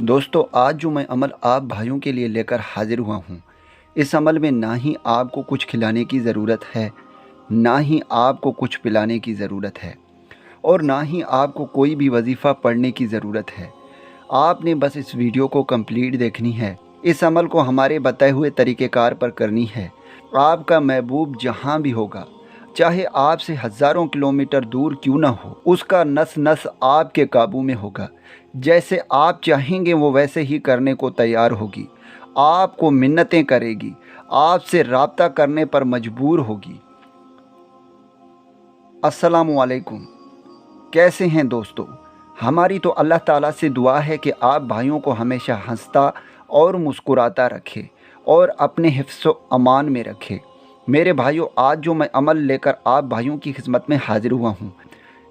दोस्तों, आज जो मैं अमल आप भाइयों के लिए लेकर हाजिर हुआ हूँ, इस अमल में ना ही आपको कुछ खिलाने की ज़रूरत है, ना ही आपको कुछ पिलाने की ज़रूरत है और ना ही आपको कोई भी वजीफ़ा पढ़ने की ज़रूरत है। आपने बस इस वीडियो को कंप्लीट देखनी है। इस अमल को हमारे बताए हुए तरीक़ेकार पर करनी है। आपका महबूब जहाँ भी होगा, चाहे आपसे हज़ारों किलोमीटर दूर क्यों ना हो, उसका नस नस आपके काबू में होगा। जैसे आप चाहेंगे वो वैसे ही करने को तैयार होगी, आपको मिन्नतें करेगी, आपसे राब्ता करने पर मजबूर होगी। अस्सलामु अलैकुम। कैसे हैं दोस्तों? हमारी तो अल्लाह ताला से दुआ है कि आप भाइयों को हमेशा हंसता और मुस्कुराता रखे और अपने हिफ्ज़ व अमान में रखे। मेरे भाइयों, आज जो मैं अमल लेकर आप भाइयों की खिदमत में हाजिर हुआ हूँ,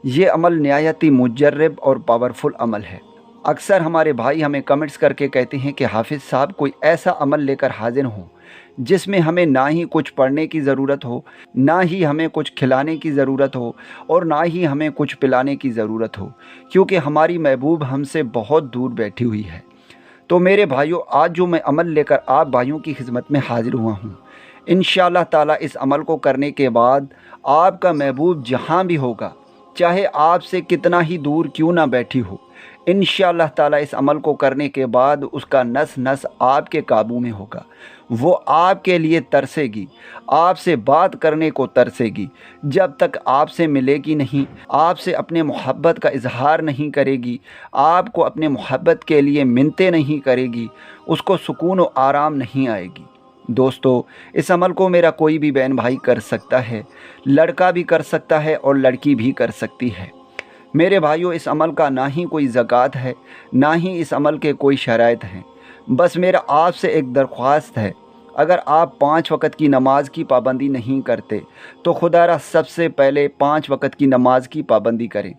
ये अमल निहायत ही मुजर्रब और पावरफुल अमल है। अक्सर हमारे भाई हमें कमेंट्स करके कहते हैं कि हाफिज़ साहब, कोई ऐसा अमल लेकर हाजिर हो जिसमें हमें ना ही कुछ पढ़ने की ज़रूरत हो, ना ही हमें कुछ खिलाने की ज़रूरत हो और ना ही हमें कुछ पिलाने की ज़रूरत हो, क्योंकि हमारी महबूब हमसे बहुत दूर बैठी हुई है। तो मेरे भाइयों, आज जो मैं अमल लेकर आप भाइयों की खिदमत में हाजिर हुआ हूँ, इंशाअल्लाह ताला इस अमल को करने के बाद आपका महबूब जहाँ भी होगा, चाहे आपसे कितना ही दूर क्यों ना बैठी हो, इंशाअल्लाह ताला इस अमल को करने के बाद उसका नस नस आपके काबू में होगा। वो आपके लिए तरसेगी, आपसे बात करने को तरसेगी। जब तक आपसे मिलेगी नहीं, आपसे अपने मोहब्बत का इजहार नहीं करेगी, आपको अपने मोहब्बत के लिए मिन्नतें नहीं करेगी, उसको सुकून और आराम नहीं आएगी। दोस्तों, इस अमल को मेरा कोई भी बहन भाई कर सकता है, लड़का भी कर सकता है और लड़की भी कर सकती है। मेरे भाइयों, इस अमल का ना ही कोई ज़कात है, ना ही इस अमल के कोई शराइत हैं। बस मेरा आपसे एक दरख्वास्त है, अगर आप 5 वक़्त की नमाज की पाबंदी नहीं करते तो खुदारा सबसे पहले 5 वक़्त की नमाज की पाबंदी करें।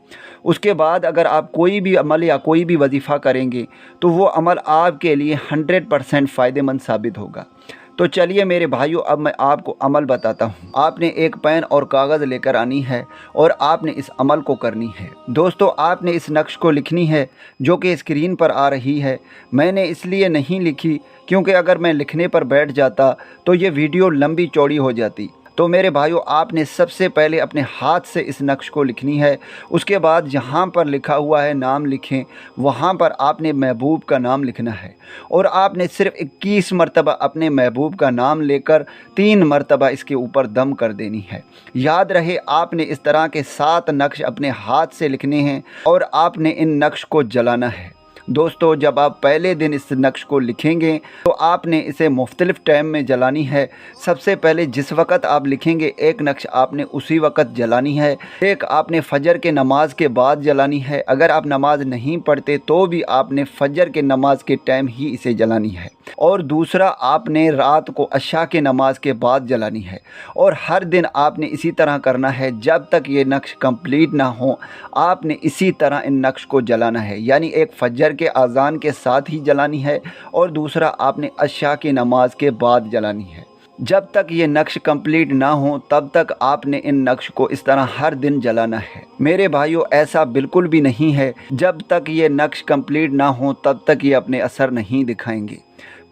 उसके बाद अगर आप कोई भी अमल या कोई भी वजीफ़ा करेंगे तो वो अमल आपके लिए 100% फ़ायदेमंद साबित होगा। तो चलिए मेरे भाइयों, अब मैं आपको अमल बताता हूँ। आपने एक पेन और कागज़ लेकर आनी है और आपने इस अमल को करनी है। दोस्तों, आपने इस नक्श को लिखनी है जो कि स्क्रीन पर आ रही है। मैंने इसलिए नहीं लिखी क्योंकि अगर मैं लिखने पर बैठ जाता तो ये वीडियो लंबी चौड़ी हो जाती। तो मेरे भाइयों, आपने सबसे पहले अपने हाथ से इस नक्श को लिखनी है। उसके बाद जहाँ पर लिखा हुआ है नाम लिखें, वहाँ पर आपने महबूब का नाम लिखना है और आपने सिर्फ 21 मरतबा अपने महबूब का नाम लेकर 3 मरतबा इसके ऊपर दम कर देनी है। याद रहे, आपने इस तरह के 7 नक्श अपने हाथ से लिखने हैं और आपने इन नक्श को जलाना है। दोस्तों, जब आप पहले दिन इस नक्श को लिखेंगे तो आपने इसे मुख्तलिफ़ टाइम में जलानी है। सबसे पहले जिस वक़्त आप लिखेंगे एक नक्श आपने उसी वक़्त जलानी है। एक आपने फ़जर के नमाज के बाद जलानी है। अगर आप नमाज नहीं पढ़ते तो भी आपने फ़जर के नमाज के टाइम ही इसे जलानी है। और दूसरा, आपने रात को अशा के नमाज के बाद जलानी है। और हर दिन आपने इसी तरह करना है, जब तक ये नक्श कंप्लीट ना हो आपने इसी तरह इन नक्श को जलाना है। यानी एक फ़जर के अज़ान के साथ ही जलानी है और दूसरा आपने अशा की नमाज के बाद जलानी है। जब तक ये नक्श कंप्लीट ना हो तब तक आपने इन नक्श को इस तरह हर दिन जलाना है। मेरे भाइयों, ऐसा बिल्कुल भी नहीं है, जब तक ये नक्श कंप्लीट ना हो तब तक ये अपने असर नहीं दिखाएंगे।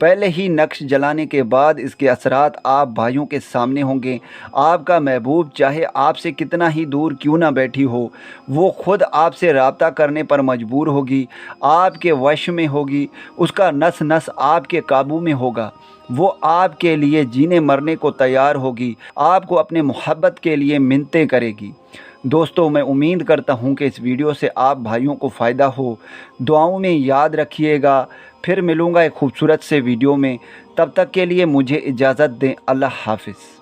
पहले ही नक्श जलाने के बाद इसके असरात आप भाइयों के सामने होंगे। आपका महबूब चाहे आपसे कितना ही दूर क्यों ना बैठी हो, वो ख़ुद आपसे राब्ता करने पर मजबूर होगी, आपके वश में होगी, उसका नस नस आपके काबू में होगा। वो आपके लिए जीने मरने को तैयार होगी, आपको अपने मोहब्बत के लिए मिन्नतें करेगी। दोस्तों, मैं उम्मीद करता हूँ कि इस वीडियो से आप भाइयों को फ़ायदा हो। दुआओं में याद रखिएगा। फिर मिलूँगा एक खूबसूरत से वीडियो में। तब तक के लिए मुझे इजाज़त दें। अल्लाह हाफ़िज़।